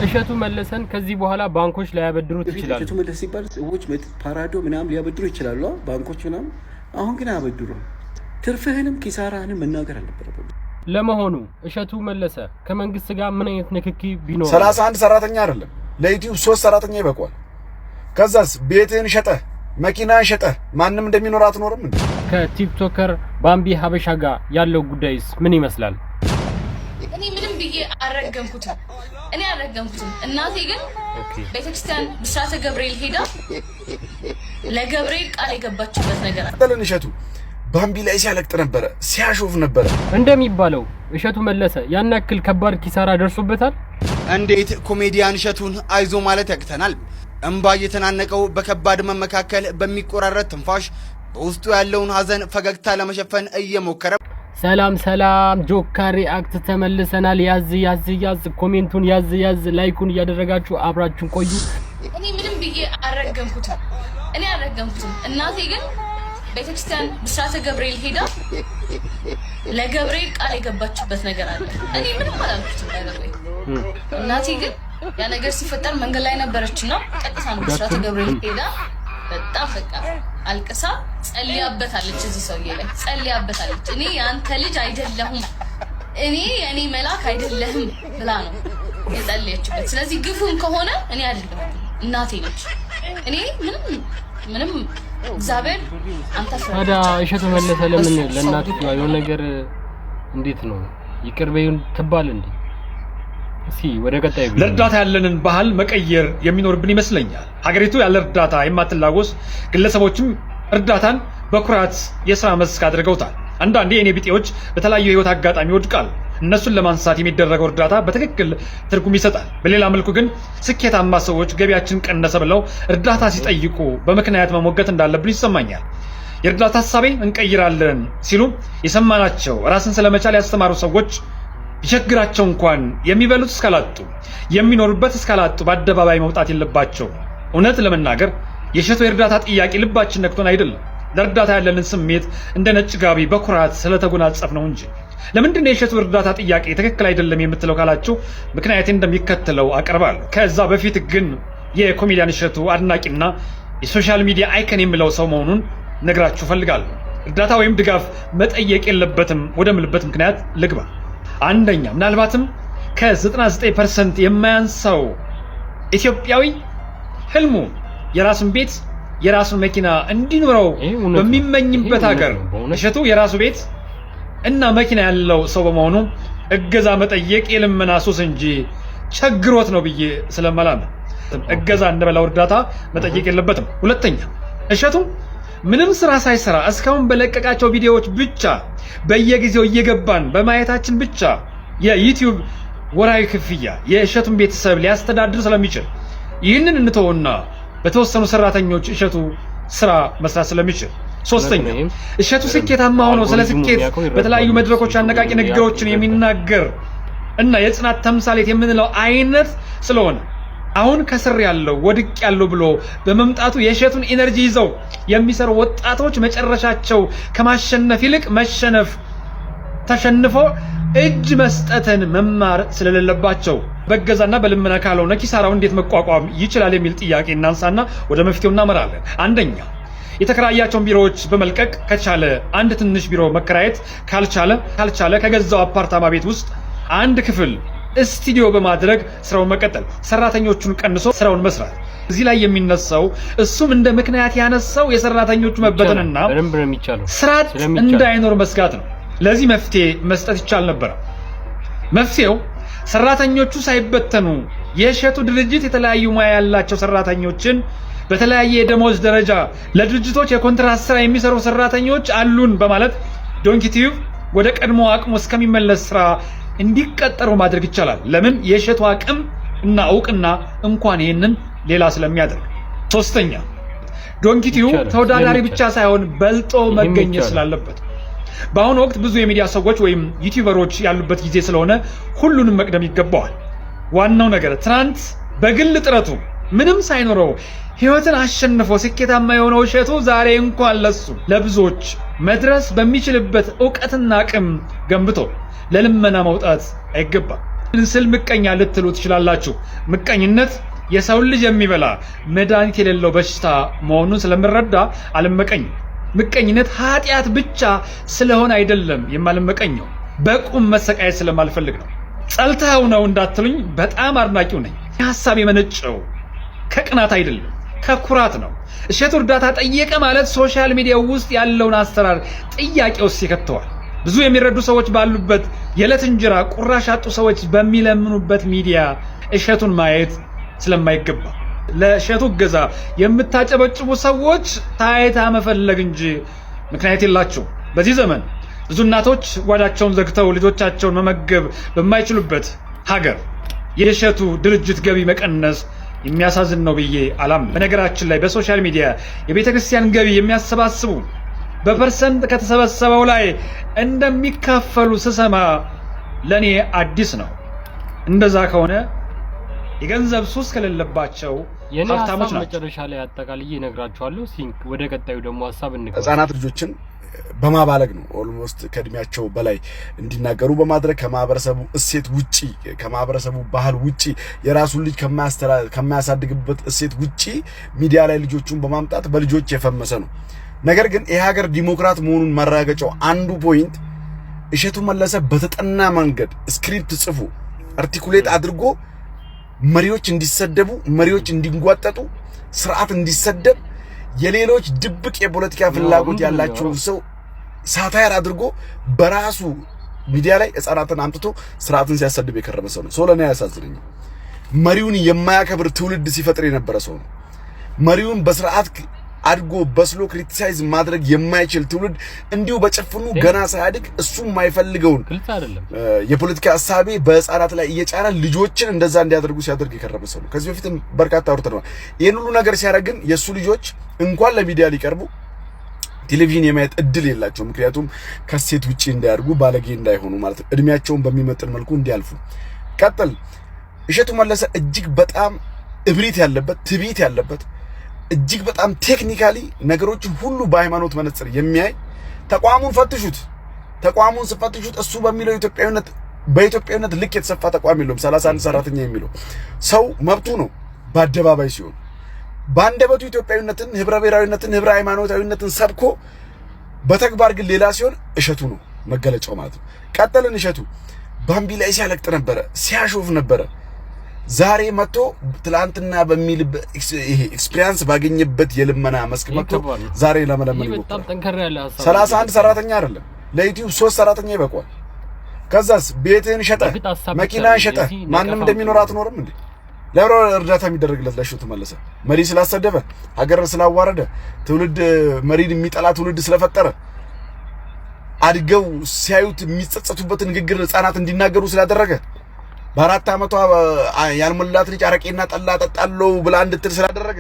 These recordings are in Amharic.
እሸቱ መለሰን ከዚህ በኋላ ባንኮች ላይ ያበድሩት ይችላል። እሸቱ መለሰ ሲባል ሰዎች ፓራዶ ምናምን ሊያበድሩ ይችላሉ ባንኮች ምናምን። አሁን ግን አያበድሩ። ትርፍህንም ኪሳራህንም መናገር አልነበረም። ለመሆኑ እሸቱ መለሰ ከመንግስት ጋር ምን አይነት ንክኪ ቢኖር? 31 ሰራተኛ አይደለም ለዩቲዩብ 3 ሰራተኛ ይበቃዋል። ከዛስ ቤትህን ሸጠህ መኪናህን ሸጠህ ማንም እንደሚኖር አትኖርም እንዴ? ከቲክቶከር ባምቢ ሀበሻ ጋር ያለው ጉዳይስ ምን ይመስላል? እኔ ምንም ብዬ አረገምኩትም። እናቴ ግን ቤተክርስቲያን ብስራተ ገብርኤል ሄዳ ለገብርኤል ቃል የገባችበት ነገር አለ። ተለን እሸቱ ባምቢ ላይ ሲያለቅጥ ነበር፣ ሲያሾፍ ነበር። እንደሚባለው እሸቱ መለሰ ያን ያክል ከባድ ኪሳራ ደርሶበታል። እንዴት ኮሜዲያን እሸቱን አይዞ ማለት ያቅተናል? እንባ እየተናነቀው በከባድ መመካከል በሚቆራረጥ ትንፋሽ በውስጡ ያለውን ሀዘን ፈገግታ ለመሸፈን እየሞከረ ሰላም ጆካሪ አክት ተመልሰናል። ያዝ ኮሜንቱን ያዝ ላይኩን እያደረጋችሁ አብራችሁን ቆዩ። እኔ ምንም ብዬ አረገምኩትም። እናቴ ግን ቤተክርስቲያን ብስራተ ገብርኤል ሄዳ ለገብርኤል ቃል የገባችበት ነገር አለ። እኔ ምንም አላልኩትም ለገብርኤል። እናቴ ግን ያ ነገር ሲፈጠር መንገድ ላይ ነበረችና ቀጥታ ብስራተ ገብርኤል ሄዳ በጣም በቃ አልቅሳ ጸልያበታለች። እዚህ ሰውዬ ላይ ጸልያበታለች። እኔ ያንተ ልጅ አይደለሁም፣ እኔ የኔ መልአክ አይደለህም ብላ ነው የጸለየችበት። ስለዚህ ግፉን ከሆነ እኔ አይደለሁም እናቴ ነች። እኔ ምንም እግዚአብሔር አንተ ታዲያ እሸቱ መለሰ ለምን ለእናቱ የሆነ ነገር እንዴት ነው ይቅር በይውን ትባል እንዴ? እስኪ ወደ ቀጣይ ለእርዳታ ያለንን ባህል መቀየር የሚኖርብን ይመስለኛል። ሀገሪቱ ያለ እርዳታ የማትላወስ ግለሰቦችም እርዳታን በኩራት የሥራ መስክ አድርገውታል። አንዳንዴ የኔ ቢጤዎች በተለያዩ ህይወት አጋጣሚ ወድቃሉ። እነሱን ለማንሳት የሚደረገው እርዳታ በትክክል ትርጉም ይሰጣል። በሌላ መልኩ ግን ስኬታማ ሰዎች ገቢያችን ቀነሰ ብለው እርዳታ ሲጠይቁ በምክንያት መሞገት እንዳለብን ይሰማኛል። የእርዳታ ሐሳቤ እንቀይራለን ሲሉ የሰማናቸው ራስን ስለመቻል ያስተማሩ ሰዎች ቢቸግራቸው እንኳን የሚበሉት እስካላጡ የሚኖሩበት እስካላጡ በአደባባይ መውጣት የለባቸው። እውነት ለመናገር የእሸቱ የእርዳታ ጥያቄ ልባችን ነክቶን አይደለም፣ ለእርዳታ ያለንን ስሜት እንደ ነጭ ጋቢ በኩራት ስለተጎናጸፍ ነው እንጂ። ለምንድን ነው የእሸቱ እርዳታ ጥያቄ ትክክል አይደለም የምትለው ካላችሁ ምክንያቴ እንደሚከተለው አቀርባለሁ። ከዛ በፊት ግን የኮሜዲያን እሸቱ አድናቂና የሶሻል ሚዲያ አይከን የሚለው ሰው መሆኑን ነግራችሁ ፈልጋለሁ። እርዳታ ወይም ድጋፍ መጠየቅ የለበትም ወደምልበት ምክንያት ልግባ። አንደኛ ምናልባትም ከ99% የማያንሰው ኢትዮጵያዊ ህልሙ የራሱን ቤት የራሱን መኪና እንዲኖረው በሚመኝበት ሀገር እሸቱ የራሱ ቤት እና መኪና ያለው ሰው በመሆኑ እገዛ መጠየቅ የልመና ሱስ እንጂ ቸግሮት ነው ብዬ ስለማላምን እገዛ እንደበላው እርዳታ መጠየቅ የለበትም። ሁለተኛ እሸቱ ምንም ስራ ሳይሰራ እስካሁን በለቀቃቸው ቪዲዮዎች ብቻ በየጊዜው እየገባን በማየታችን ብቻ የዩቲዩብ ወራዊ ክፍያ የእሸቱን ቤተሰብ ሊያስተዳድር ስለሚችል ይህንን እንተውና በተወሰኑ ሰራተኞች እሸቱ ስራ መስራት ስለሚችል። ሶስተኛ እሸቱ ስኬታማ ሆኖ ስለ ስኬት በተለያዩ መድረኮች አነቃቂ ንግግሮችን የሚናገር እና የጽናት ተምሳሌት የምንለው አይነት ስለሆነ አሁን ከስር ያለው ወድቅ ያለው ብሎ በመምጣቱ የእሸቱን ኢነርጂ ይዘው የሚሰሩ ወጣቶች መጨረሻቸው ከማሸነፍ ይልቅ መሸነፍ ተሸንፎ እጅ መስጠትን መማር ስለሌለባቸው በገዛና በልመና ካልሆነ ኪሳራው እንዴት መቋቋም ይችላል የሚል ጥያቄ እናንሳና ወደ መፍትሄው እናመራለን። አንደኛ የተከራያቸውን ቢሮዎች በመልቀቅ ከቻለ አንድ ትንሽ ቢሮ መከራየት፣ ካልቻለ ከገዛው አፓርታማ ቤት ውስጥ አንድ ክፍል ስቱዲዮ በማድረግ ስራውን መቀጠል፣ ሰራተኞቹን ቀንሶ ስራውን መስራት። እዚህ ላይ የሚነሳው እሱም እንደ ምክንያት ያነሳው የሰራተኞቹ መበተንና ስራት እንዳይኖር መስጋት ነው። ለዚህ መፍትሄ መስጠት ይቻል ነበር። መፍትሄው ሰራተኞቹ ሳይበተኑ የእሸቱ ድርጅት የተለያዩ ሙያ ያላቸው ሰራተኞችን በተለያየ የደሞዝ ደረጃ ለድርጅቶች የኮንትራት ስራ የሚሰሩ ሰራተኞች አሉን በማለት ዶንኪ ቲዩብ ወደ ቀድሞ አቅሙ እስከሚመለስ ስራ እንዲቀጠሩ ማድረግ ይቻላል። ለምን የእሸቱ አቅም እና እውቅና እንኳን ይሄንን ሌላ ስለሚያደርግ። ሶስተኛ ዶንኪ ቲዩብ ተወዳዳሪ ብቻ ሳይሆን በልጦ መገኘት ስላለበት በአሁኑ ወቅት ብዙ የሚዲያ ሰዎች ወይም ዩቲዩበሮች ያሉበት ጊዜ ስለሆነ ሁሉንም መቅደም ይገባዋል። ዋናው ነገር ትናንት በግል ጥረቱ ምንም ሳይኖረው ህይወትን አሸንፎ ስኬታማ የሆነው እሸቱ ዛሬ እንኳን ለሱ ለብዙዎች መድረስ በሚችልበት ዕውቀትና አቅም ገንብቶ ለልመና መውጣት አይገባም። ስል ምቀኛ ልትሉ ትችላላችሁ። ምቀኝነት የሰው ልጅ የሚበላ መድኃኒት የሌለው በሽታ መሆኑን ስለምረዳ አልመቀኝ። ምቀኝነት ኃጢአት ብቻ ስለሆነ አይደለም የማልመቀኘው፣ በቁም መሰቃየት ስለማልፈልግ ነው። ጸልተው ነው እንዳትሉኝ በጣም አድናቂው ነኝ። ሐሳብ የመነጨው ከቅናት አይደለም ከኩራት ነው። እሸቱ እርዳታ ጠየቀ ማለት ሶሻል ሚዲያው ውስጥ ያለውን አሰራር ጥያቄ ውስጥ ይከተዋል። ብዙ የሚረዱ ሰዎች ባሉበት የዕለት እንጀራ ቁራሽ ያጡ ሰዎች በሚለምኑበት ሚዲያ እሸቱን ማየት ስለማይገባ ለእሸቱ እገዛ የምታጨበጭቡ ሰዎች ታይታ መፈለግ እንጂ ምክንያት የላቸው። በዚህ ዘመን ብዙ እናቶች ጓዳቸውን ዘግተው ልጆቻቸውን መመገብ በማይችሉበት ሀገር የእሸቱ ድርጅት ገቢ መቀነስ የሚያሳዝን ነው ብዬ አላምንም። በነገራችን ላይ በሶሻል ሚዲያ የቤተ ክርስቲያን ገቢ የሚያሰባስቡ በፐርሰንት ከተሰበሰበው ላይ እንደሚካፈሉ ስሰማ ለኔ አዲስ ነው። እንደዛ ከሆነ የገንዘብ ሱስ ከሌለባቸው ሀብታሞች ናቸው። መጨረሻ ላይ አጠቃላይ እነግራችኋለሁ። ሲንክ ወደ ቀጣዩ ደግሞ ሐሳብ እንገባ። ህፃናት ልጆችን በማባለግ ነው ኦልሞስት ከእድሜያቸው በላይ እንዲናገሩ በማድረግ ከማህበረሰቡ እሴት ውጪ ከማህበረሰቡ ባህል ውጪ የራሱን ልጅ ከማያሳድግበት እሴት ውጪ ሚዲያ ላይ ልጆቹን በማምጣት በልጆች የፈመሰ ነው። ነገር ግን ይሄ ሀገር ዲሞክራት መሆኑን ማረጋገጫው አንዱ ፖይንት እሸቱ መለሰ በተጠና መንገድ ስክሪፕት ጽፎ አርቲኩሌት አድርጎ መሪዎች እንዲሰደቡ፣ መሪዎች እንዲንጓጠጡ፣ ስርዓት እንዲሰደብ የሌሎች ድብቅ የፖለቲካ ፍላጎት ያላቸው ሰው ሳታየር አድርጎ በራሱ ሚዲያ ላይ ህፃናትን አምጥቶ ስርዓትን ሲያሰድብ የከረመ ሰው ነው። ለኔ ያሳዝነኝ መሪውን የማያከብር ትውልድ ሲፈጥር የነበረ ሰው ነው። መሪውን በስርዓት አድጎ በስሎ ክሪቲሳይዝ ማድረግ የማይችል ትውልድ እንዲሁ በጭፍኑ ገና ሳያድግ እሱ የማይፈልገውን የፖለቲካ ሐሳቤ በህፃናት ላይ እየጫነ ልጆችን እንደዛ እንዲያደርጉ ሲያደርግ የከረመ ሰው ነው። ከዚህ በፊትም በርካታ አውርተናል። ይሄን ሁሉ ነገር ሲያደርግ ግን የሱ ልጆች እንኳን ለሚዲያ ሊቀርቡ ቴሌቪዥን የማየት እድል የላቸው። ምክንያቱም ከሴት ውጪ እንዳያድጉ ባለጌ እንዳይሆኑ ማለት ነው። እድሜያቸውን በሚመጥን መልኩ እንዲያልፉ። ቀጥል እሸቱ መለሰ እጅግ በጣም እብሪት ያለበት ትዕቢት ያለበት እጅግ በጣም ቴክኒካሊ ነገሮችን ሁሉ በሃይማኖት መነጽር የሚያይ ተቋሙን ፈትሹት። ተቋሙን ስፈትሹት እሱ በሚለው ኢትዮጵያዊነት በኢትዮጵያዊነት ልክ የተሰፋ ተቋም የለውም። 31 ሰራተኛ የሚለው ሰው መብቱ ነው በአደባባይ ሲሆን፣ በአንደበቱ ኢትዮጵያዊነትን፣ ህብረ ብሔራዊነትን፣ ህብረ ሃይማኖታዊነትን ሰብኮ በተግባር ግን ሌላ ሲሆን እሸቱ ነው መገለጫው ማለት ነው። ቀጠልን እሸቱ ባምቢ ላይ ሲያለቅጥ ነበረ፣ ሲያሾፍ ነበረ። ዛሬ መጥቶ ትላንትና በሚል ይሄ ኤክስፒሪያንስ ባገኘበት የልመና መስክ መጥቶ ዛሬ ለመለመን በጣም ጠንከር ያለ ሐሳብ 31 ሰራተኛ አይደለም ለዩቲዩብ 3 ሰራተኛ ይበቃዋል። ከዛስ ቤትህን ሸጠህ መኪናን ሸጠህ ማንም እንደሚኖር አትኖርም እንዴ? ለብሮ እርዳታ የሚደረግለት ለእሸቱ መለሰ መሪ ስላሰደበ፣ ሀገር ስላዋረደ፣ ትውልድ መሪን የሚጠላ ትውልድ ስለፈጠረ፣ አድገው ሲያዩት የሚጸጸቱበትን ንግግር ህፃናት እንዲናገሩ ስላደረገ፣ በአራት ዓመቷ ያልሞላት ልጅ አረቄና ጠላ ጠጣለው ብላ እንድትል ስላደረገ፣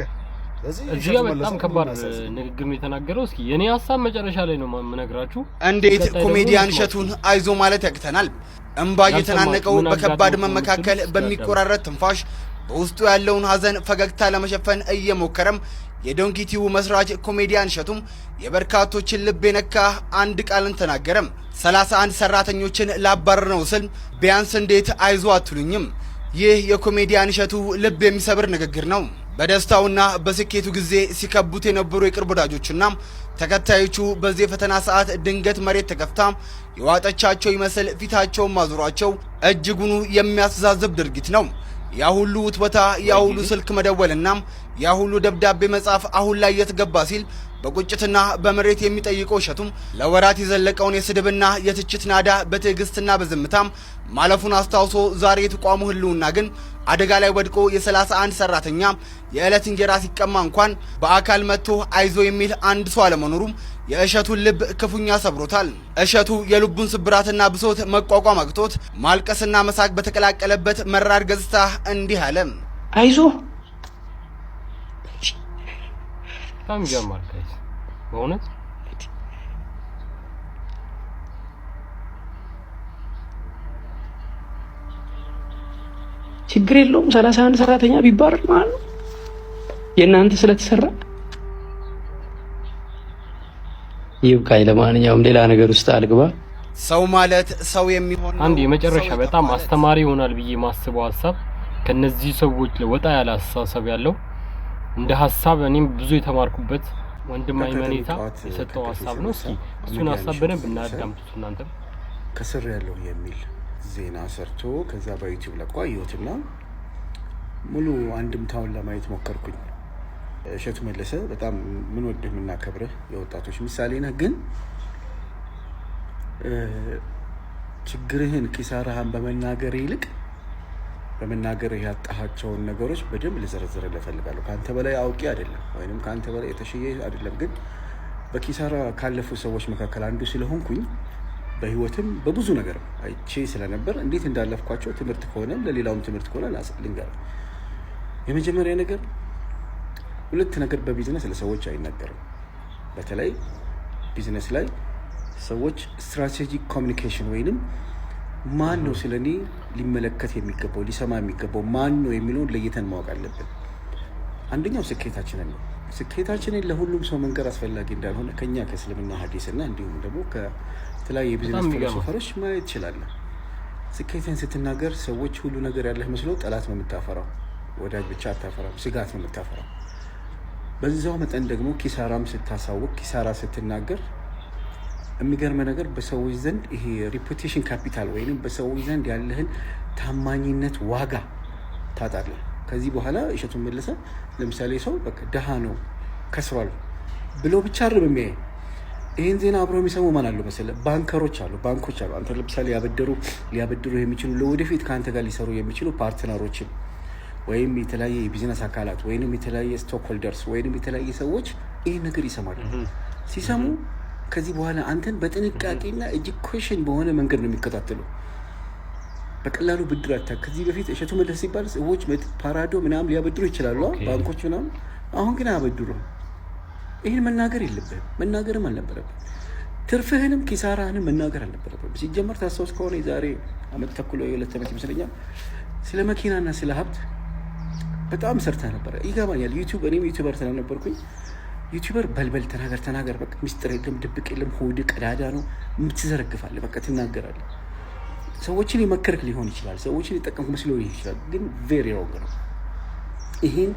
እዚህ በጣም ከባድ ንግግር ነው የተናገረው። እስኪ የኔ ሐሳብ መጨረሻ ላይ ነው የምነግራችሁ። እንዴት ኮሜዲያን እሸቱን አይዞ ማለት ያቅተናል? እንባ እየተናነቀው በከባድ መመካከል በሚቆራረጥ ትንፋሽ በውስጡ ያለውን ሀዘን ፈገግታ ለመሸፈን እየሞከረም የዶንኪቲው መስራች ኮሜዲያን እሸቱም የበርካቶችን ልብ የነካ አንድ ቃልን ተናገረም። 31 ሰራተኞችን ላባረር ነው ስል ቢያንስ እንዴት አይዞ አትሉኝም? ይህ የኮሜዲያን እሸቱ ልብ የሚሰብር ንግግር ነው። በደስታውና በስኬቱ ጊዜ ሲከቡት የነበሩ የቅርብ ወዳጆችና ተከታዮቹ በዚህ ፈተና ሰዓት ድንገት መሬት ተከፍታ የዋጠቻቸው ይመስል ፊታቸውን ማዞራቸው እጅጉኑ የሚያስተዛዝብ ድርጊት ነው። ያ ሁሉ ውትወታ፣ ያ ሁሉ ስልክ መደወልና ያ ሁሉ ደብዳቤ መጻፍ አሁን ላይ የትገባ ሲል በቁጭትና በመሬት የሚጠይቀው እሸቱም ለወራት የዘለቀውን የስድብና የትችት ናዳ በትዕግስትና በዝምታም ማለፉን አስታውሶ ዛሬ የተቋሙ ህልውና ግን አደጋ ላይ ወድቆ የ31 ሰራተኛ የዕለት እንጀራ ሲቀማ እንኳን በአካል መጥቶ አይዞ የሚል አንድ ሰው አለመኖሩም የእሸቱን ልብ ክፉኛ ሰብሮታል። እሸቱ የልቡን ስብራትና ብሶት መቋቋም አቅቶት ማልቀስና መሳቅ በተቀላቀለበት መራር ገጽታ እንዲህ አለ። አይዞ ታም ጀማል ከይስ በእውነት ችግር የለውም 31 ሰራተኛ ቢባረር ማለት ነው የእናንተ ስለተሰራ ይብቃኝ። ለማንኛውም ሌላ ነገር ውስጥ አልግባ። ሰው ማለት ሰው የሚሆን አንድ የመጨረሻ በጣም አስተማሪ ይሆናል ብዬ ማስበው ሐሳብ ከነዚህ ሰዎች ለወጣ ያለ ሐሳብ ያለው እንደ ሐሳብ እኔም ብዙ የተማርኩበት ወንድም አይመኔታ የሰጠው ሐሳብ ነው። እስኪ እሱን ሐሳብ በደንብ እናዳምጡት እናንተ። ከስር ያለው የሚል ዜና ሰርቶ ከዛ በዩቲዩብ ለቋዩትና ሙሉ አንድምታውን ለማየት ሞከርኩኝ። እሸቱ መለሰ በጣም ምን ወድህ ምናከብረህ የወጣቶች ምሳሌ ነህ፣ ግን ችግርህን ኪሳራህን በመናገር ይልቅ በመናገር ያጣሃቸውን ነገሮች በደንብ ልዘረዝርልህ እፈልጋለሁ። ካንተ በላይ አውቂ አይደለም ወይንም ካንተ በላይ የተሸየ አይደለም፣ ግን በኪሳራ ካለፉ ሰዎች መካከል አንዱ ስለሆንኩኝ በህይወትም በብዙ ነገር አይቼ ስለነበር እንዴት እንዳለፍኳቸው ትምህርት ከሆነ ለሌላውም ትምህርት ከሆነ ልንገርህ። የመጀመሪያ ነገር ሁለት ነገር በቢዝነስ ለሰዎች አይነገርም። በተለይ ቢዝነስ ላይ ሰዎች ስትራቴጂክ ኮሚኒኬሽን ወይንም ማን ነው ስለኔ ሊመለከት የሚገባው ሊሰማ የሚገባው ማን ነው የሚለውን ለይተን ማወቅ አለብን። አንደኛው ስኬታችንን ነው። ስኬታችንን ለሁሉም ሰው መንገር አስፈላጊ እንዳልሆነ ከኛ ከእስልምና ሐዲስና እንዲሁም ደግሞ ከተለያዩ የቢዝነስ ፊሎሶፈሮች ማየት ይችላል። ስኬትን ስትናገር ሰዎች ሁሉ ነገር ያለህ መስለው ጠላት ነው የምታፈራው፣ ወዳጅ ብቻ አታፈራም፣ ስጋት ነው የምታፈራው። በዛው መጠን ደግሞ ኪሳራም ስታሳውቅ ኪሳራ ስትናገር የሚገርም ነገር በሰዎች ዘንድ ይሄ ሪፑቴሽን ካፒታል ወይንም በሰዎች ዘንድ ያለህን ታማኝነት ዋጋ ታጣለህ። ከዚህ በኋላ እሸቱ መለሰ ለምሳሌ ሰው በቃ ደሃ ነው ከስሯል ብሎ ብቻ አይደለም የሚያይ። ይሄን ዜና አብረው የሚሰሙ ማን አሉ መሰለህ? ባንከሮች አሉ፣ ባንኮች አሉ። አንተ ለምሳሌ ሊያበድሩ የሚችሉ ለወደፊት ከአንተ ጋር ሊሰሩ የሚችሉ ፓርትነሮችን ወይም የተለያየ የቢዝነስ አካላት ወይንም የተለያየ ስቶክ ሆልደርስ ወይንም የተለያየ ሰዎች ይሄን ነገር ይሰማሉ። ሲሰሙ ከዚህ በኋላ አንተን በጥንቃቄና ኤጁኬሽን በሆነ መንገድ ነው የሚከታተሉ። በቀላሉ ብድር አታ ከዚህ በፊት እሸቱ መለሰ ሲባል ሰዎች ፓራዶ ምናምን ሊያበድሩ ይችላሉ፣ ባንኮች ምናምን። አሁን ግን አያበድሩም። ይህን መናገር የለብህም፣ መናገርም አልነበረብህም። ትርፍህንም ኪሳራህንም መናገር አልነበረብህም። ሲጀመር ታስታውስ ከሆነ የዛሬ ዓመት ተኩል ወይ 2 ዓመት ይመስለኛል ስለ መኪናና ስለ ሀብት በጣም ሰርታ ነበረ። ይገባኛል። እኔም ዩቲዩበር ስለነበርኩኝ ዩቲዩበር በልበል ተናገር በቃ ሚስጥር የለም ድብቅ የለም፣ ሆድ ቀዳዳ ነው፣ የምትዘረግፋለህ በቃ ትናገራለህ። ሰዎችን የመከርክ ሊሆን ይችላል፣ ሰዎችን የጠቀምክ መስሎ ሊሆን ይችላል፣ ግን ቬሪ ሮንግ ነው። ይሄን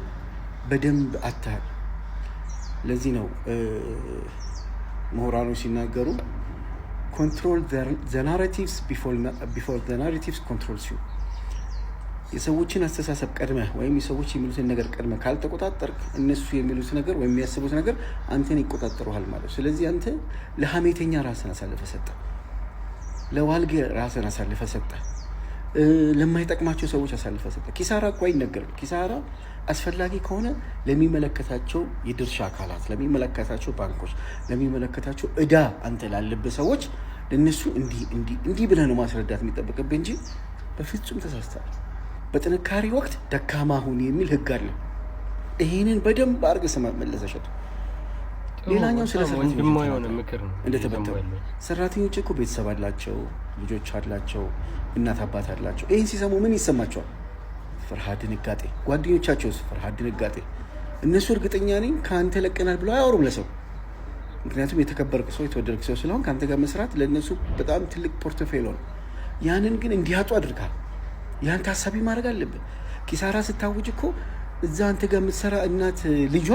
በደንብ አታል። ለዚህ ነው ምሁራኖች ሲናገሩ ኮንትሮል ዘ ናሬቲቭስ ቢፎር ዘ ናሬቲቭስ ኮንትሮልስ ዩ። የሰዎችን አስተሳሰብ ቀድመህ ወይም የሰዎች የሚሉትን ነገር ቀድመህ ካልተቆጣጠርክ እነሱ የሚሉት ነገር ወይም የሚያስቡት ነገር አንተን ይቆጣጠሩሃል ማለት። ስለዚህ አንተ ለሐሜተኛ ራስን አሳልፈህ ሰጠህ፣ ለዋልጌ ራስን አሳልፈህ ሰጠህ፣ ለማይጠቅማቸው ሰዎች አሳልፈህ ሰጠህ። ኪሳራ እኮ አይነገርም። ኪሳራ አስፈላጊ ከሆነ ለሚመለከታቸው የድርሻ አካላት፣ ለሚመለከታቸው ባንኮች፣ ለሚመለከታቸው እዳ አንተ ላለብህ ሰዎች ለነሱ እንዲህ ብለህ ነው ማስረዳት የሚጠበቅብህ እንጂ በፍጹም ተሳስተሃል። በጥንካሬ ወቅት ደካማ ሁን የሚል ህግ አለ። ይሄንን በደንብ አድርገህ ስማ መለሰ እሸቱ። ሌላኛው ስለ እንደተበተው ሰራተኞች እኮ ቤተሰብ አላቸው፣ ልጆች አላቸው፣ እናት አባት አላቸው። ይህን ሲሰሙ ምን ይሰማቸዋል? ፍርሃት፣ ድንጋጤ። ጓደኞቻቸውስ ፍርሃት፣ ድንጋጤ። እነሱ እርግጠኛ ነኝ ከአንተ ለቀናል ብለው አያወሩም ለሰው። ምክንያቱም የተከበርክ ሰው የተወደድክ ሰው ስለሆን ከአንተ ጋር መስራት ለእነሱ በጣም ትልቅ ፖርቶፌሎ ነው። ያንን ግን እንዲያጡ አድርጋል። ያን ታሳቢ ማድረግ አለብን። ኪሳራ ስታውጅ እኮ እዛ አንተ ጋር የምትሰራ እናት ልጇ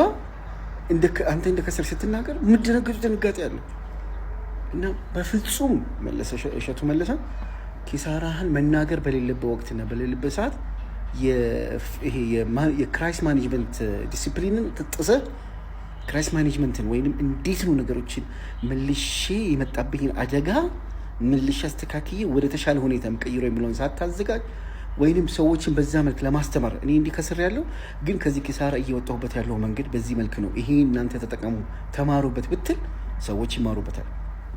አንተ እንደከሰር ስትናገር የምትደነግጡ ድንጋጤ አለ እና በፍጹም እሸቱ መለሰ ኪሳራህን መናገር በሌለበት ወቅትና በሌለበት ሰዓት ይሄ የክራይስ ማኔጅመንት ዲሲፕሊንን ጥሰህ ክራይስ ማኔጅመንትን ወይንም እንዴት ነው ነገሮችን መልሼ የመጣብኝን አደጋ መልሼ አስተካክዬ ወደ ተሻለ ሁኔታ መቀየር የሚለውን ሳታዘጋጅ ወይንም ሰዎችን በዛ መልክ ለማስተማር እኔ እንዲከስር ያለው ግን ከዚህ ኪሳራ እየወጣሁበት ያለው መንገድ በዚህ መልክ ነው፣ ይሄ እናንተ ተጠቀሙ ተማሩበት ብትል ሰዎች ይማሩበታል።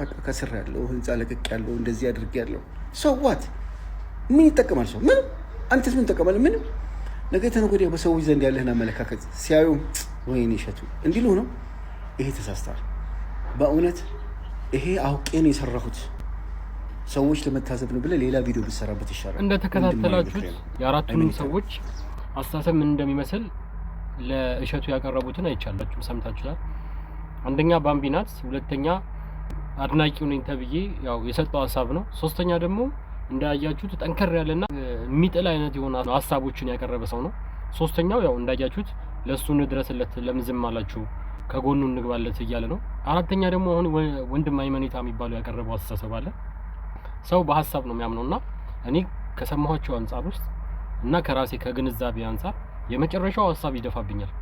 በቃ ከስር ያለው ህንፃ ለቅቅ ያለው እንደዚህ አድርጌ ያለው ሰዋት ምን ይጠቀማል? ሰው ምን አንተስ ምን ተቀበል? ምን ነገ ተነገ ወዲያ በሰዎች ዘንድ ያለህን አመለካከት ሲያዩ ወይኔ እሸቱ እንዲሉ ነው። ይሄ ተሳስተዋል። በእውነት ይሄ አውቄ ነው የሰራሁት ሰዎች ለመታዘብ ነው ብለህ ሌላ ቪዲዮ ብትሰራበት ይሻላል። እንደተከታተላችሁት የአራቱንም ሰዎች አስተሳሰብ ምን እንደሚመስል ለእሸቱ ያቀረቡትን አይቻላችሁ፣ ሰምታችኋል። አንደኛ ባምቢ ናት፣ ሁለተኛ አድናቂው ነኝ ተብዬ ያው የሰጠው ሀሳብ ነው። ሶስተኛ ደግሞ እንዳያችሁት ጠንከር ያለና የሚጥል አይነት የሆነ ሀሳቦችን ያቀረበ ሰው ነው። ሶስተኛው ያው እንዳያችሁት ለሱ እንድረስለት ለምን ዝም አላችሁ ከጎኑ እንግባለት እያለ ነው። አራተኛ ደግሞ አሁን ወንድም አይመኔታ የሚባለው ያቀረበው አስተሳሰብ አለ። ሰው በሀሳብ ነው የሚያምነውና እኔ ከሰማኋቸው አንፃር ውስጥ እና ከራሴ ከግንዛቤ አንፃር የመጨረሻው ሀሳብ ይደፋብኛል።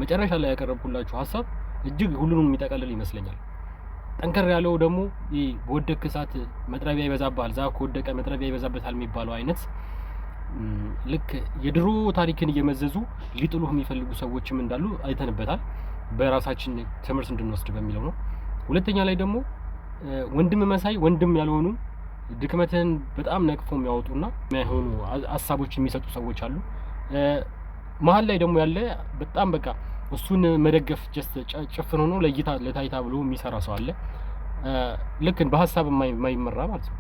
መጨረሻ ላይ ያቀረብኩላችሁ ሀሳብ እጅግ ሁሉንም የሚጠቀልል ይመስለኛል። ጠንከር ያለው ደግሞ በወደክ እሳት መጥረቢያ ይበዛብሃል፣ ዛፍ ከወደቀ መጥረቢያ ይበዛበታል የሚባለው አይነት ልክ የድሮ ታሪክን እየመዘዙ ሊጥሉህ የሚፈልጉ ሰዎችም እንዳሉ አይተንበታል። በራሳችን ትምህርት እንድንወስድ በሚለው ነው። ሁለተኛ ላይ ደግሞ ወንድም መሳይ ወንድም ያልሆኑ ድክመትህን በጣም ነቅፎ የሚያወጡና የማይሆኑ ሀሳቦች የሚሰጡ ሰዎች አሉ። መሀል ላይ ደግሞ ያለ በጣም በቃ እሱን መደገፍ ጀስት ጭፍን ሆኖ ለታይታ ብሎ የሚሰራ ሰው አለ። ልክ በሀሳብ የማይመራ ማለት ነው።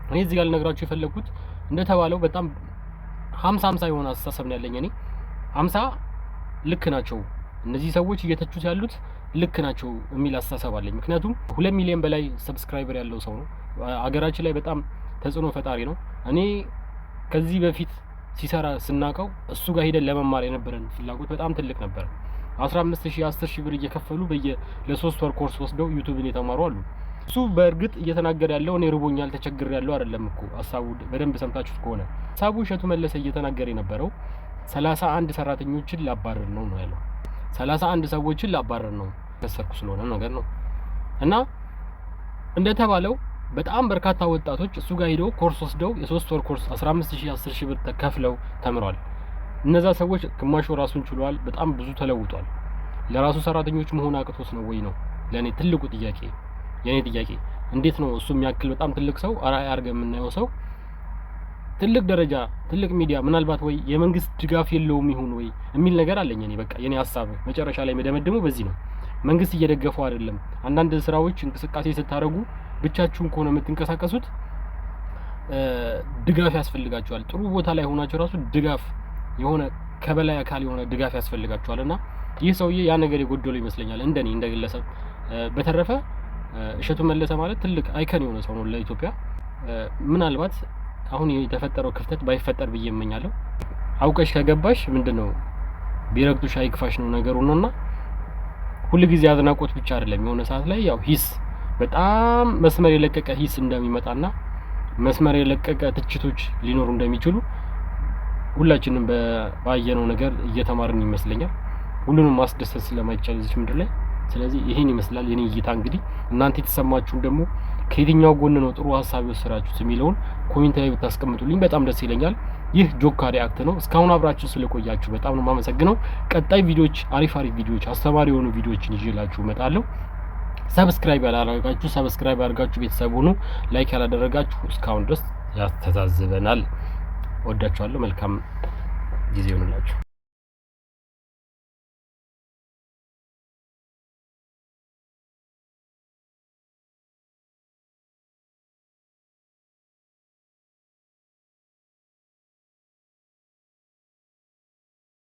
እኔ እዚህ ጋር ልነግራችሁ የፈለኩት እንደተባለው በጣም 50 የሆነ አስተሳሰብ ነው ያለኝ። እኔ 50 ልክ ናቸው እነዚህ ሰዎች እየተቹት ያሉት ልክ ናቸው የሚል አስተሳሰብ አለኝ። ምክንያቱም 2 ሚሊዮን በላይ ሰብስክራይበር ያለው ሰው ነው። አገራችን ላይ በጣም ተጽዕኖ ፈጣሪ ነው። እኔ ከዚህ በፊት ሲሰራ ስናቀው እሱ ጋር ሄደን ለመማር የነበረን ፍላጎት በጣም ትልቅ ነበር። 15000 10000 ብር እየከፈሉ ለ3 ወር ኮርስ ወስደው ዩቲዩብን የተማሩ አሉ። እሱ በእርግጥ እየተናገረ ያለው እኔ ርቦኛል ተቸግሬ ያለው አይደለም እኮ ሀሳቡ በደንብ ሰምታችሁት ከሆነ ሀሳቡ እሸቱ መለሰ እየተናገረ የነበረው 31 ሰራተኞችን ላባረር ነው ያለው። 31 ሰዎችን ላባረር ነው ተሰርኩ ስለሆነ ነገር ነው። እና እንደተባለው በጣም በርካታ ወጣቶች እሱ ጋር ሄደው ኮርስ ወስደው የ3 ወር ኮርስ 15000 10000 ብር ተከፍለው ተምረዋል። እነዛ ሰዎች ግማሹ ራሱን ችሏል፣ በጣም ብዙ ተለውጧል። ለራሱ ሰራተኞች መሆን አቅቶስ ነው ወይ ነው ለኔ ትልቁ ጥያቄ። የኔ ጥያቄ እንዴት ነው እሱ የሚያክል በጣም ትልቅ ሰው አራያ አርገ የምናየው ሰው ትልቅ ደረጃ ትልቅ ሚዲያ ምናልባት ወይ የመንግስት ድጋፍ የለውም ይሁን ወይ የሚል ነገር አለኝ። እኔ በቃ የኔ ሀሳብ መጨረሻ ላይ መደመደመው በዚህ ነው። መንግስት እየደገፈው አይደለም። አንዳንድ ስራዎች እንቅስቃሴ ስታደርጉ ብቻችሁን ከሆነ የምትንቀሳቀሱት ድጋፍ ያስፈልጋቸዋል። ጥሩ ቦታ ላይ ሆናችሁ ራሱ ድጋፍ የሆነ ከበላይ አካል የሆነ ድጋፍ ያስፈልጋቸዋልና ይህ ሰውዬ ያ ነገር የጎደለው ይመስለኛል እንደኔ እንደግለሰብ። በተረፈ እሸቱ መለሰ ማለት ትልቅ አይከን የሆነ ሰው ነው ለኢትዮጵያ። ምናልባት አሁን የተፈጠረው ክፍተት ባይፈጠር ብዬ እመኛለሁ። አውቀሽ ከገባሽ ምንድነው ቢረግጡሽ አይክፋሽ ነው ነገሩ ነውና ሁሉ ጊዜ አድናቆት ብቻ አይደለም። የሆነ ሰዓት ላይ ያው ሂስ በጣም መስመር የለቀቀ ሂስ እንደሚመጣና መስመር የለቀቀ ትችቶች ሊኖሩ እንደሚችሉ ሁላችንም ባየነው ነገር እየተማርን ይመስለኛል። ሁሉንም ማስደሰት ስለማይቻል እዚህ ምድር ላይ ስለዚህ ይሄን ይመስላል የኔ እይታ። እንግዲህ እናንተ የተሰማችሁን ደግሞ ከየትኛው ጎን ነው ጥሩ ሀሳብ የወሰዳችሁት የሚለውን ኮሜንት ላይ ብታስቀምጡልኝ በጣም ደስ ይለኛል። ይህ ጆካ ሪአክት ነው። እስካሁን አብራችሁ ስለቆያችሁ በጣም ነው የማመሰግነው። ቀጣይ ቪዲዮዎች አሪፍ ቪዲዮዎች አስተማሪ የሆኑ ቪዲዮዎችን ይዤላችሁ እመጣለሁ። ሰብስክራይብ ያላደረጋችሁ ሰብስክራይብ አድርጋችሁ ቤተሰብ ሁኑ። ላይክ ያላደረጋችሁ እስካሁን ድረስ ያስተዛዝበናል። ወዳችኋለሁ። መልካም ጊዜ ይሁንላችሁ።